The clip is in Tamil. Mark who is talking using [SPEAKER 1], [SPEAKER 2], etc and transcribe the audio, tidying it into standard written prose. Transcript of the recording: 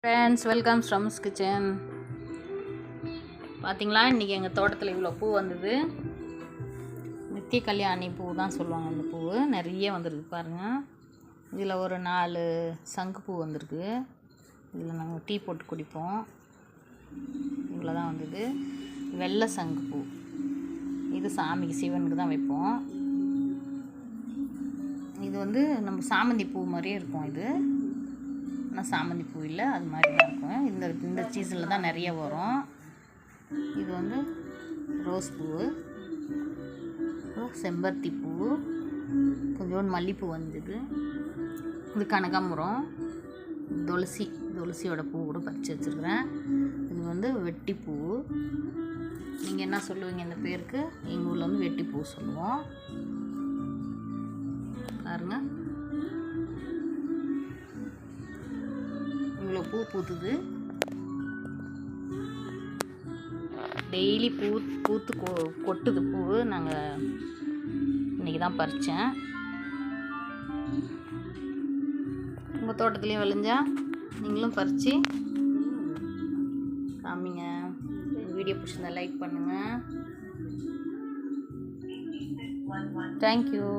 [SPEAKER 1] Friends, welcome ஸ்ரம்ஸ் kitchen. பார்த்தீங்களா, இன்றைக்கி எங்கள் தோட்டத்தில் இவ்வளோ பூ வந்தது. நித்திய கல்யாணி பூ தான் சொல்லுவாங்க. இந்த பூ நிறைய வந்திருக்கு பாருங்கள். இதில் ஒரு 4 சங்கு பூ வந்திருக்கு. இதில் நாங்கள் டீ போட்டு குடிப்போம். இவ்வளோ தான் வந்தது. வெள்ளை சங்கு பூ, இது சாமிக்கு சிவனுக்கு தான் வைப்போம். இது வந்து நம்ம சாமந்தி பூ மாதிரியே இருக்கும். இது ஆனால் சாமந்தி பூ இல்லை, அது மாதிரி தான் இருக்கும். இந்த சீசனில் தான் நிறைய வரும். இது வந்து ரோஸ் பூ, செம்பருத்தி பூ, கொஞ்சோண்டு மல்லிப்பூ வந்தது. இது கனகாம்பரம், துளசியோட பூ கூட பறித்து வச்சுருக்கிறேன். இது வந்து வெட்டிப்பூ. நீங்கள் என்ன சொல்லுவீங்க இந்த பேருக்கு? எங்கள் ஊரில் வந்து வெட்டிப்பூ சொல்லுவோம். பாருங்க, இவ்வளோ பூ பூத்துது. டெய்லி பூத்து கொட்டுது பூ. நாங்கள் இன்றைக்கி தான் பறித்தேன். உங்கள் தோட்டத்துலேயும் விளைஞ்சா நீங்களும் பறித்து காமிங்க. வீடியோ பிடிச்சிருந்தா லைக் பண்ணுங்கள். தேங்க்யூ.